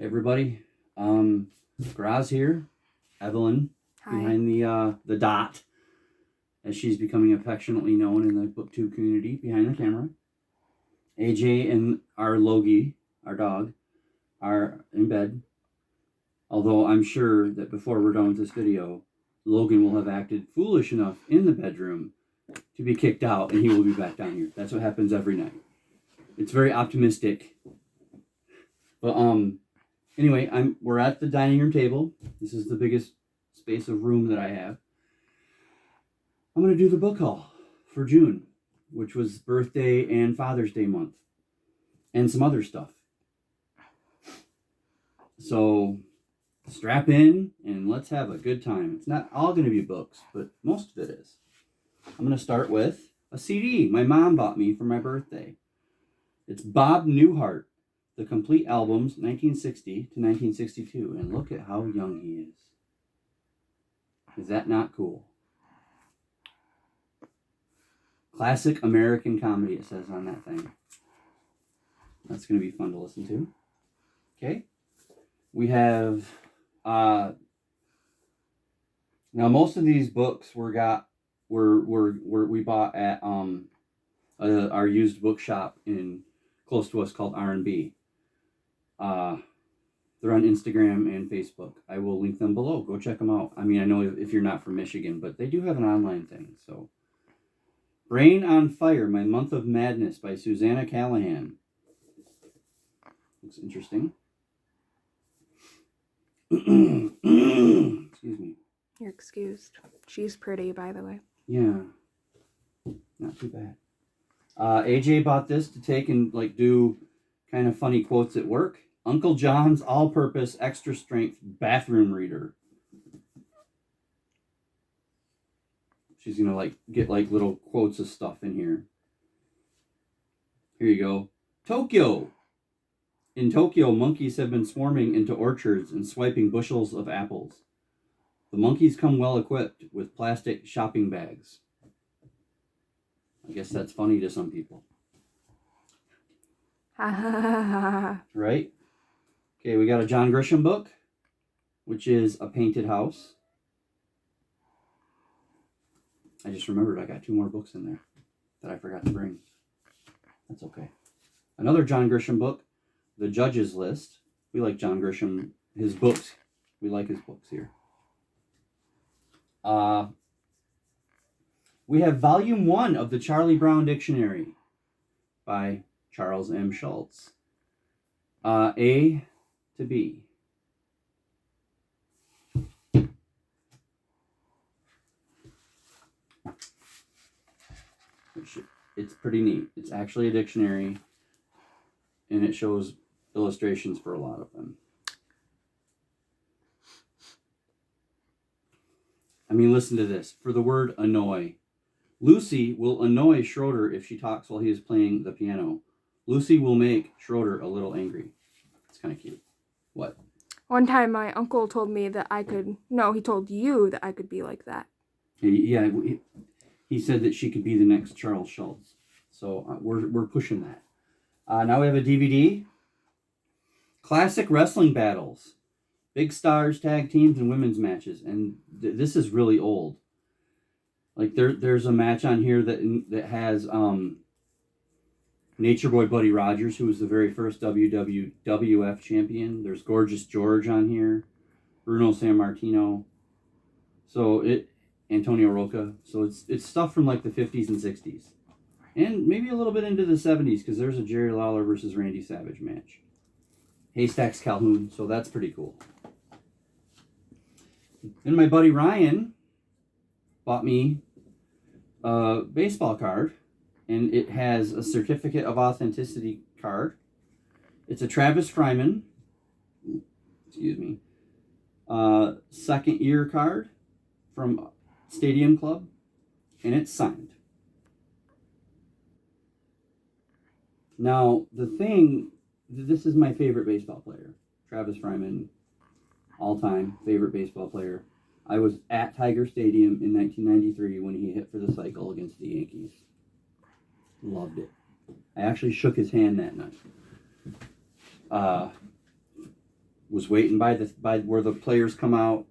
Hey everybody, Graz here, Evelyn. Hi. Behind the dot, as she's becoming affectionately known in the booktube community, behind the camera. AJ and our Logie, our dog, are in bed. Although I'm sure that before we're done with this video, Logan will have acted foolish enough in the bedroom to be kicked out, and he will be back down here. That's what happens every night. It's very optimistic. But anyway, we're at the dining room table. This is the biggest space of room that I have. I'm going to do the book haul for June, which was birthday and Father's Day month, and some other stuff. So strap in and let's have a good time. It's not all going to be books, but most of it is. I'm going to start with a CD my mom bought me for my birthday. It's Bob Newhart, The Complete Albums, 1960 to 1962. And look at how young he is. Is that not cool? Classic American comedy, it says on that thing. That's going to be fun to listen to. Okay. We have, now most of these books we bought at our used bookshop close to us called R&B. They're on Instagram and Facebook. I will link them below. Go check them out. I mean, I know if you're not from Michigan, but they do have an online thing. So, Brain on Fire, My Month of Madness by Susanna Callahan. Looks interesting. Excuse me. You're excused. She's pretty, by the way. Yeah. Not too bad. AJ bought this to take and do kind of funny quotes at work. Uncle John's All-Purpose Extra Strength Bathroom Reader. She's going to get little quotes of stuff in here. Here you go. Tokyo. In Tokyo, monkeys have been swarming into orchards and swiping bushels of apples. The monkeys come well equipped with plastic shopping bags. I guess that's funny to some people. Right? Okay, we got a John Grisham book, which is A Painted House. I just remembered I got 2 more books in there that I forgot to bring. That's okay. Another John Grisham book, The Judges List. We like John Grisham, his books. We like his books here. We have Volume 1 of the Charlie Brown Dictionary by Charles M. Schulz. A to B. It's pretty neat. It's actually a dictionary, and it shows illustrations for a lot of them. I mean, listen to this. For the word annoy. Lucy will annoy Schroeder if she talks while he is playing the piano. Lucy will make Schroeder a little angry. It's kind of cute. What? One time my uncle told me that he told you that I could be like that. Yeah, he said that she could be the next Charles Schulz. So we're pushing that. Now we have a DVD. Classic Wrestling Battles. Big Stars, Tag Teams, and Women's Matches. And this is really old. There's a match on here that has Nature Boy Buddy Rogers, who was the very first WWF champion. There's Gorgeous George on here. Bruno Sammartino. Antonio Rocca. So it's stuff from the 50s and 60s. And maybe a little bit into the 70s, because there's a Jerry Lawler versus Randy Savage match. Haystacks Calhoun. So that's pretty cool. Then my buddy Ryan bought me a baseball card, and it has a certificate of authenticity card. It's a Travis Fryman, second year card from Stadium Club, and it's signed. Now, this is my favorite baseball player, Travis Fryman, all-time favorite baseball player. I was at Tiger Stadium in 1993 when he hit for the cycle against the Yankees. Loved it. I actually shook his hand that night. was waiting by where the players come out.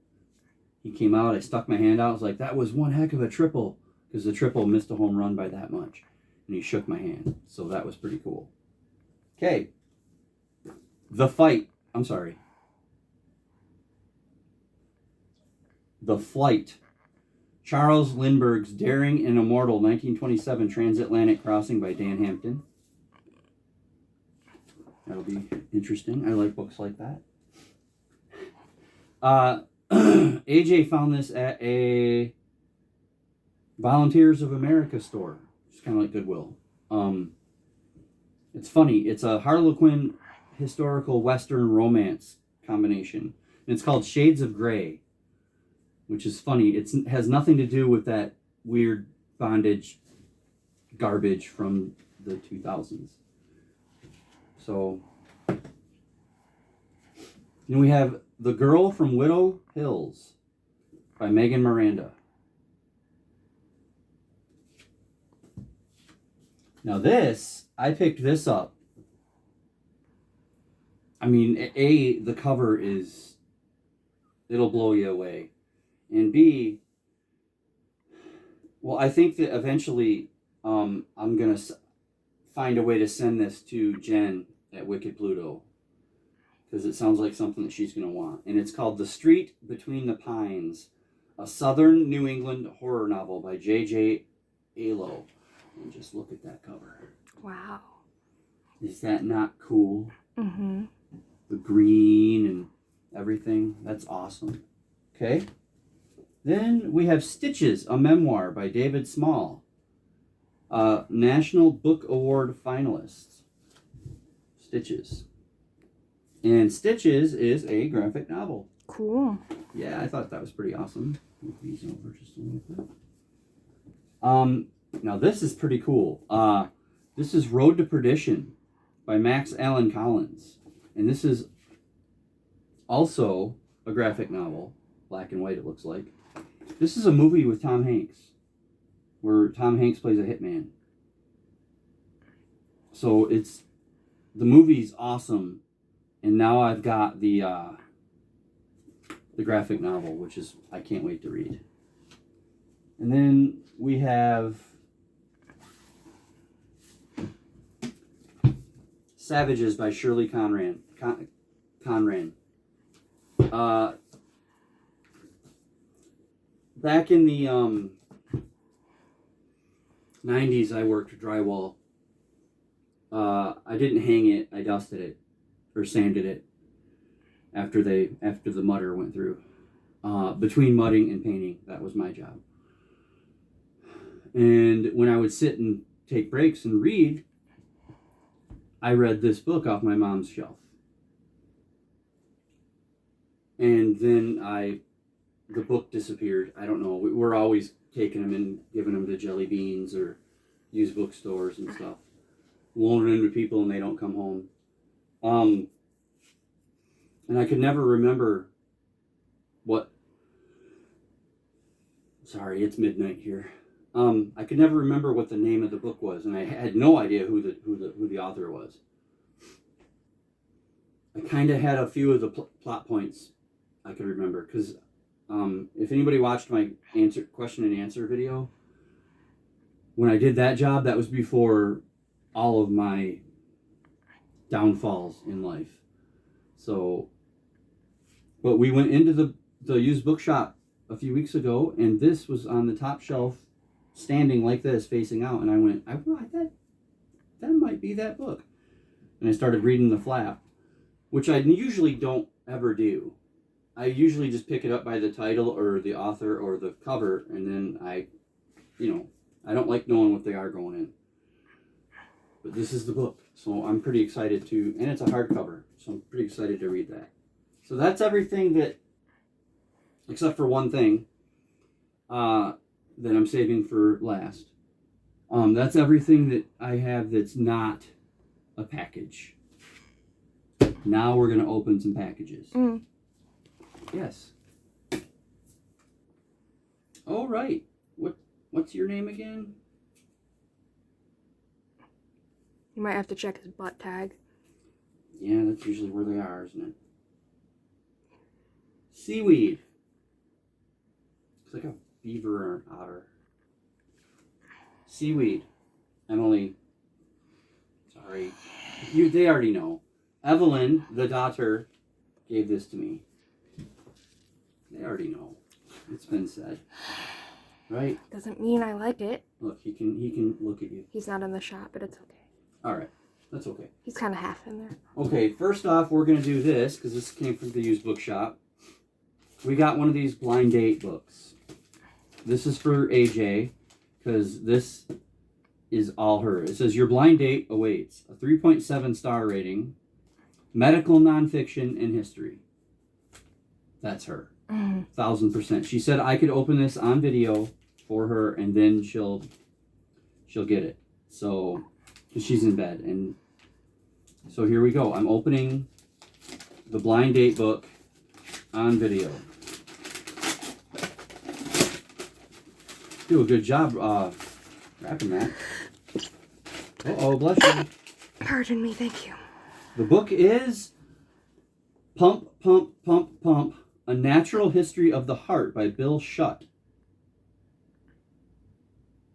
He came out. I stuck my hand out. I was like, that was one heck of a triple, because the triple missed a home run by that much, and he shook my hand. So that was pretty cool. Okay. The Flight. Charles Lindbergh's Daring and Immortal 1927 Transatlantic Crossing by Dan Hampton. That'll be interesting. I like books like that. AJ found this at a Volunteers of America store. It's kind of like Goodwill. It's funny. It's a Harlequin historical Western romance combination. And it's called Shades of Grey, which is funny. It has nothing to do with that weird bondage garbage from the 2000s. So, then we have The Girl from Widow Hills by Megan Miranda. Now I picked this up. I mean, the cover it'll blow you away. And B, well, I think that eventually I'm going to find a way to send this to Jen at Wicked Pluto, because it sounds like something that she's going to want. And it's called The Street Between the Pines, a Southern New England horror novel by J.J. Alo. And just look at that cover. Wow. Is that not cool? Mm-hmm. The green and everything. That's awesome. Okay. Then we have Stitches, a memoir by David Small. National Book Award finalist. Stitches. And Stitches is a graphic novel. Cool. Yeah, I thought that was pretty awesome. Move these over just a little bit. Now this is pretty cool. This is Road to Perdition by Max Allan Collins. And this is also a graphic novel. Black and white, it looks like. This is a movie with Tom Hanks, where Tom Hanks plays a hitman. So the movie's awesome, and now I've got the graphic novel, which is I can't wait to read. And then we have Savages by Shirley Conran. Back in the 90s, I worked drywall. I didn't hang it. I dusted it or sanded it after the mutter went through. Between mudding and painting, that was my job. And when I would sit and take breaks and read, I read this book off my mom's shelf. And then the book disappeared. I don't know. We're always taking them and giving them to Jelly Beans or used bookstores and stuff. Loaning them to people and they don't come home. And I could never remember sorry, it's midnight here. I could never remember what the name of the book was, and I had no idea who the author was. I kind of had a few of the plot points I could remember, because if anybody watched my question and answer video, when I did that job, that was before all of my downfalls in life. So, but we went into the used bookshop a few weeks ago, and this was on the top shelf, standing like this, facing out, and I went, that might be that book. And I started reading the flap, which I usually don't ever do. I usually just pick it up by the title or the author or the cover, and then I don't like knowing what they are going in. But this is the book, so I'm pretty excited and it's a hardcover, so I'm pretty excited to read that. So that's everything that, except for one thing, that I'm saving for last. That's everything that I have that's not a package. Now we're going to open some packages. Mm. Yes. All right. What's your name again? You might have to check his butt tag. Yeah, that's usually where they are, isn't it? Seaweed. It's like a beaver or an otter. Seaweed. Emily. Sorry. They already know. Evelyn, the daughter, gave this to me. They already know. It's been said. Right? Doesn't mean I like it. Look, he can look at you. He's not in the shop, but it's okay. Alright. That's okay. He's kind of half in there. Okay, first off, we're going to do this, because this came from the used book shop. We got one of these blind date books. This is for AJ, because this is all her. It says, your blind date awaits. A 3.7 star rating. Medical nonfiction and history. That's her. 1000%. She said I could open this on video for her, and then she'll get it. So, because she's in bed. And so here we go. I'm opening the blind date book on video. Do a good job wrapping that. Uh-oh, bless you. Pardon me, thank you. The book is Pump, Pump, Pump, Pump, A Natural History of the Heart by Bill Shutt.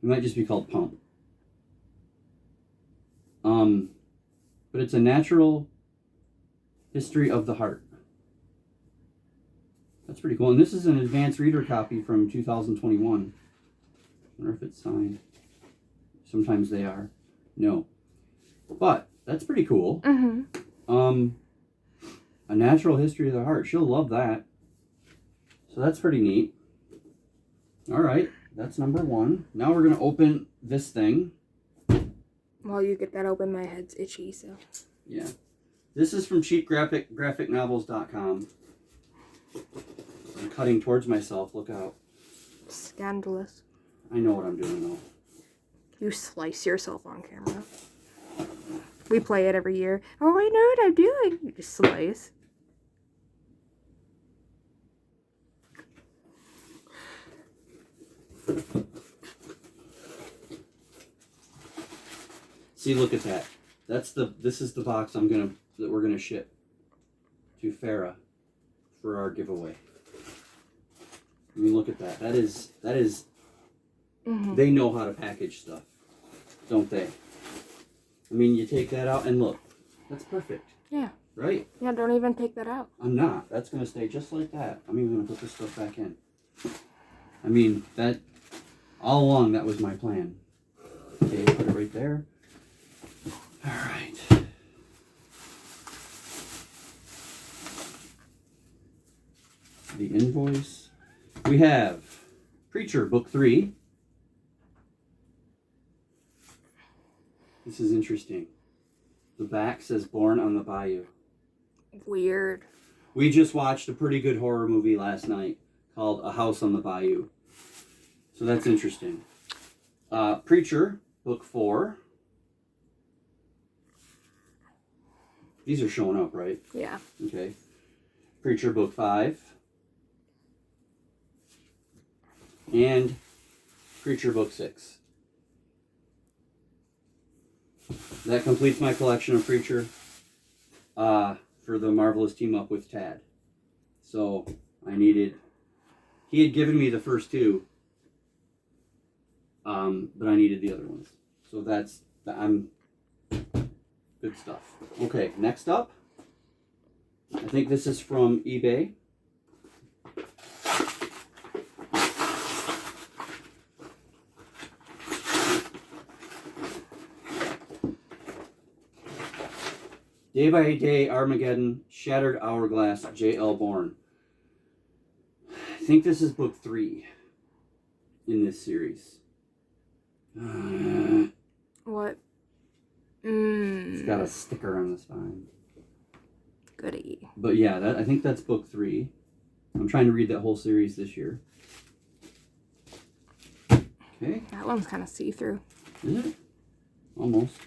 It might just be called Pump. But it's a natural history of the heart. That's pretty cool. And this is an advanced reader copy from 2021. I wonder if it's signed. Sometimes they are. No. But that's pretty cool. A natural history of the heart. She'll love that. So that's pretty neat. All right. That's number one. Now we're going to open this thing. While you get that open, my head's itchy, so. Yeah. This is from cheapgraphicnovels.com. I'm cutting towards myself. Look out. Scandalous. I know what I'm doing, though. You slice yourself on camera. We play it every year. Oh, I know what I'm doing. You just slice. See, look at that. This is the box that we're gonna ship to Farah for our giveaway. I mean, look at that. That is. They know how to package stuff, don't they? I mean, you take that out and look. That's perfect. Yeah. Right? Yeah, don't even take that out. I'm not. That's gonna stay just like that. I'm even gonna put this stuff back in. I mean, that all along that was my plan. Okay, put it right there. All right. The invoice. We have Preacher, Book 3. This is interesting. The back says Born on the Bayou. Weird. We just watched a pretty good horror movie last night called A House on the Bayou. So that's interesting. Preacher, Book 4. These are showing up, right? Yeah. Okay. Preacher, Book 5. And Preacher, Book 6. That completes my collection of Preacher for the Marvelous Team Up with Tad. So he had given me the first two, but I needed the other ones. So I'm good stuff. Okay, next up, I think this is from eBay. Day by Day, Armageddon, Shattered Hourglass, J.L. Bourne. I think this is book 3 in this series. What? It's got a sticker on the spine. Goody. But yeah, I think that's book 3. I'm trying to read that whole series this year. Okay. That one's kind of see-through. Is it? Almost.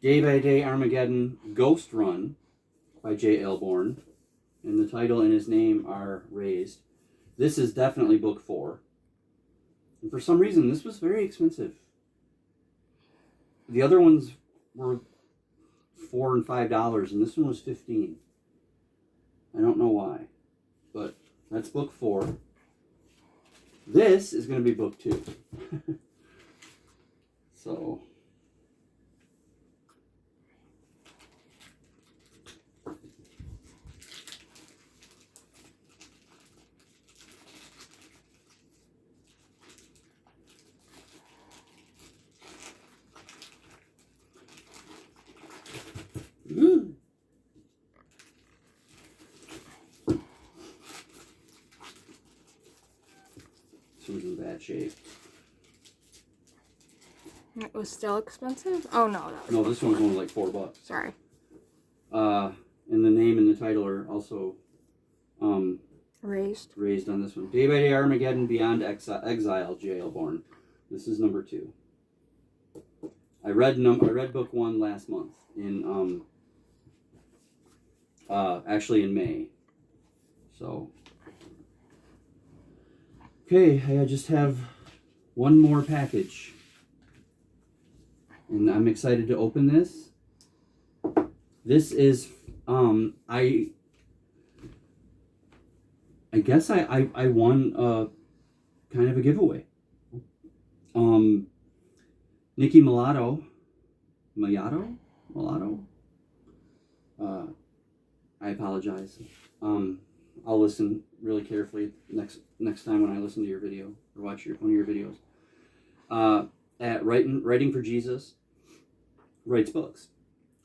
Day by Day Armageddon Ghost Run by J. Elborn. And the title and his name are raised. This is definitely book 4. And for some reason, this was very expensive. The other ones were $4 and $5, and this one was $15. I don't know why, but that's book 4. This is going to be book 2. So... This one's in bad shape. It was still expensive? Oh, no. That was No, this one's only like $4. Sorry. And the name and the title are also Raised on this one. Day by Day Armageddon Beyond Exile, J. Elborn. This is number 2. I read book 1 last month in actually in May. So okay, I just have one more package. And I'm excited to open this. This is I guess I won kind of a giveaway. Nikki Mulatto. I apologize. I'll listen really carefully next time when I listen to your video or watch one of your videos. At Writing for Jesus, writes books,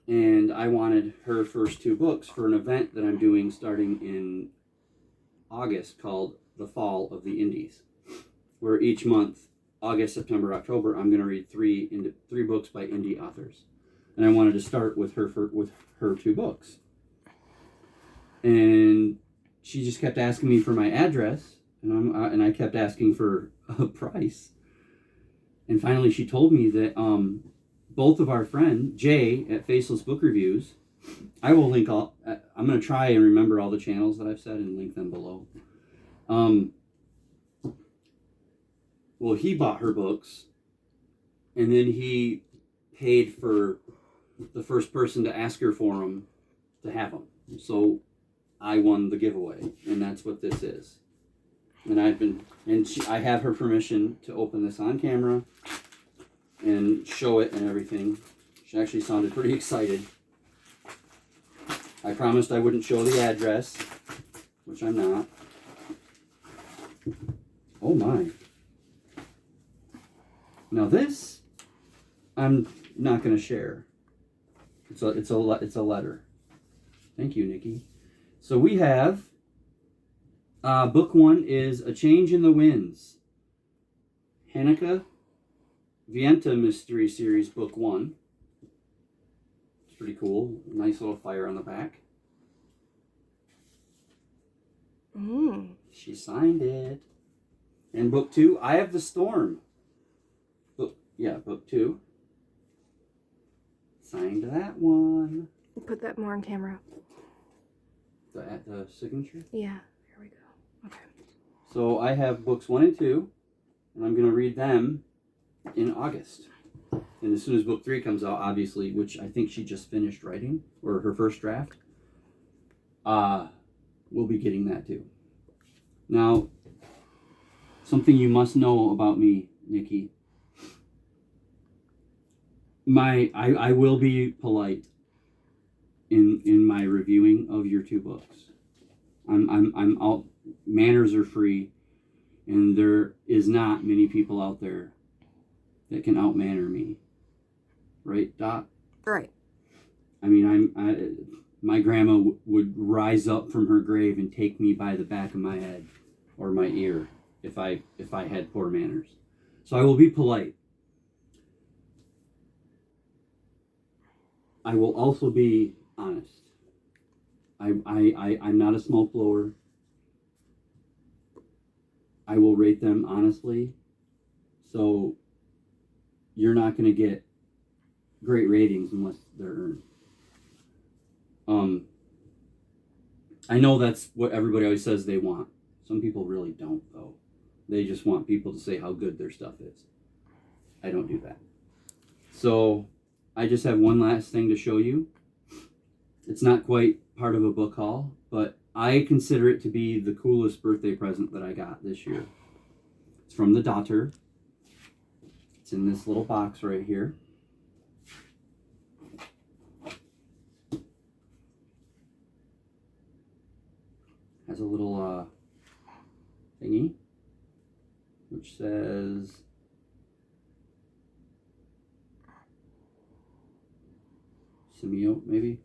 and I wanted her first 2 books for an event that I'm doing starting in August called The Fall of the Indies, where each month, August, September, October, I'm going to read 3 books by indie authors, and I wanted to start with her 2 books. And she just kept asking me for my address, and I kept asking for a price. And finally, she told me that both of our friend Jay at Faceless Book Reviews, I will link all. I'm going to try and remember all the channels that I've said and link them below. Well, he bought her books, and then he paid for the first person to ask her for them to have them. So I won the giveaway, and that's what this is. And I have her permission to open this on camera and show it and everything. She actually sounded pretty excited. I promised I wouldn't show the address, which I'm not. Oh my. Now this, I'm not going to share. It's a letter. Thank you, Nikki. So we have, book 1 is A Change in the Winds. Hanukkah Vienta Mystery Series, book 1. It's pretty cool. Nice little fire on the back. She signed it. And book 2, Eye of the Storm. Book 2. Signed that one. Put that more on camera. The signature? Yeah, here we go. Okay. So I have books 1 and 2, and I'm going to read them in August. And as soon as book 3 comes out, obviously, which I think she just finished writing, or her first draft, we'll be getting that too. Now, something you must know about me, Nikki. I will be polite in my reviewing of your 2 books. I'm out. Manners are free, and there is not many people out there that can outmanner me. Right, Dot? Right. I mean, my grandma would rise up from her grave and take me by the back of my head or my ear if I had poor manners. So I will be polite. I will also be honest. I'm not a smoke blower. I will rate them honestly. So you're not going to get great ratings unless they're earned. I know that's what everybody always says they want. Some people really don't, though. They just want people to say how good their stuff is. I don't do that. So I just have one last thing to show you. It's not quite part of a book haul, but I consider it to be the coolest birthday present that I got this year. It's from the daughter. It's in this little box right here. Has a little thingy which says Simeo, maybe.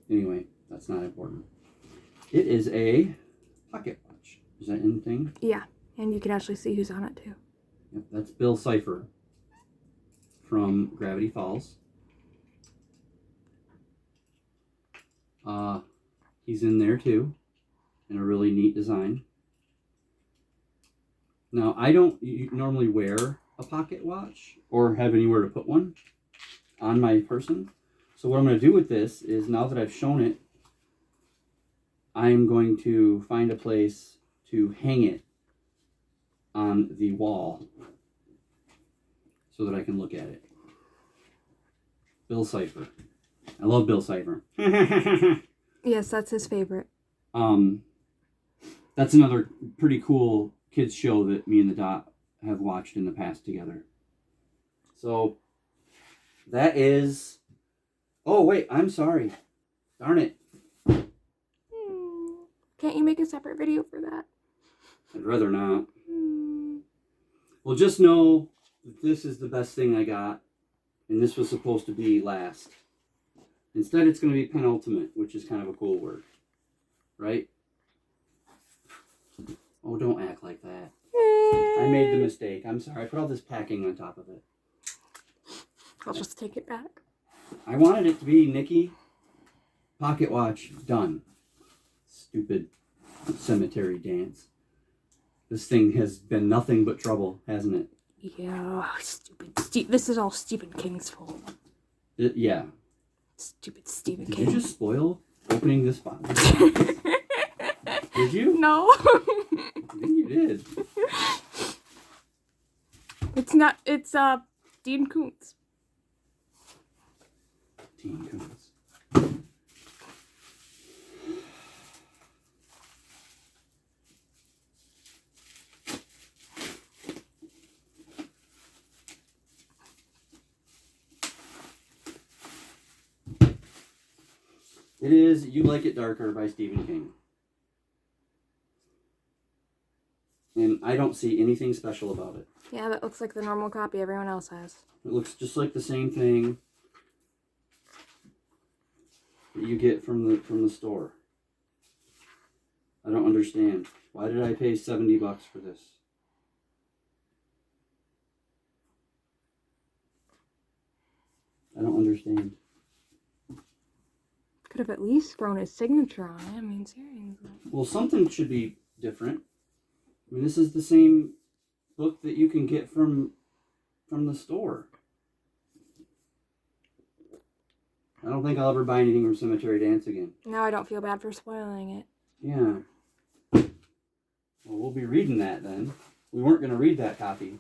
Anyway, that's not important. It is a pocket watch. Is that anything? Yeah, and you can actually see who's on it too. Yep, that's Bill Cipher from Gravity Falls. He's in there too, in a really neat design. Now, I don't normally wear a pocket watch or have anywhere to put one on my person. So what I'm going to do with this is, now that I've shown it, I'm going to find a place to hang it on the wall so that I can look at it. Bill Cipher. I love Bill Cipher. Yes, that's his favorite. That's another pretty cool kids show that me and the Dot have watched in the past together. So that is. Oh wait, I'm sorry. Darn it. Can't you make a separate video for that? I'd rather not. Well, just know that this is the best thing I got, and this was supposed to be last. Instead, it's going to be penultimate, which is kind of a cool word, right? Oh, don't act like that. I made the mistake. I'm sorry. I put all this packing on top of it. I'll just take it back. I wanted it to be Nikki, pocket watch, done. Stupid cemetery dance. This thing has been nothing but trouble, hasn't it? Yeah, stupid. This is all Stephen King's fault. Yeah. Stupid Stephen Did King. you just spoil opening this box? Did you? No. I think you did. It's not. It's Dean Koontz. Dean Koontz. It is You Like It Darker by Stephen King. And I don't see anything special about it. Yeah, that looks like the normal copy everyone else has. It looks just like the same thing that you get from the store. I don't understand. Why did I pay $70 for this? I don't understand. Could have at least thrown his signature on it. I mean, seriously. Well, something should be different. I mean, this is the same book that you can get from the store. I don't think I'll ever buy anything from Cemetery Dance again. Now I don't feel bad for spoiling it. Yeah. Well, we'll be reading that then. We weren't going to read that copy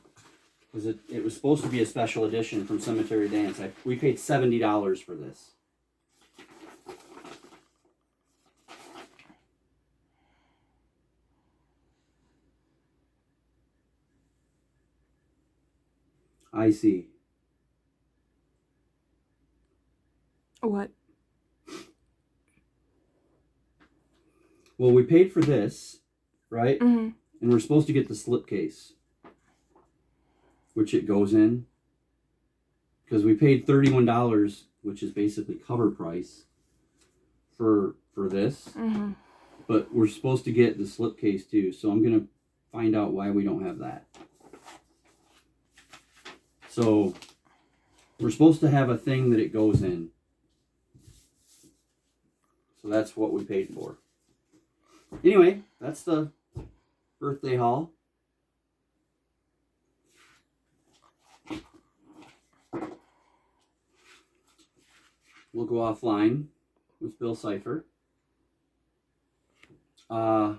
because it was supposed to be a special edition from Cemetery Dance. We paid $70 for this. I see. What? Well, we paid for this, right? Mm-hmm. And we're supposed to get the slipcase, which it goes in. Because we paid $31, which is basically cover price for this. Mm-hmm. But we're supposed to get the slipcase too. So I'm going to find out why we don't have that. So we're supposed to have a thing that it goes in. So that's what we paid for. Anyway, that's the birthday haul. we'll go offline with Bill Cipher. I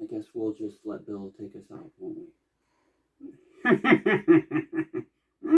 guess we'll just let Bill take us out, won't we?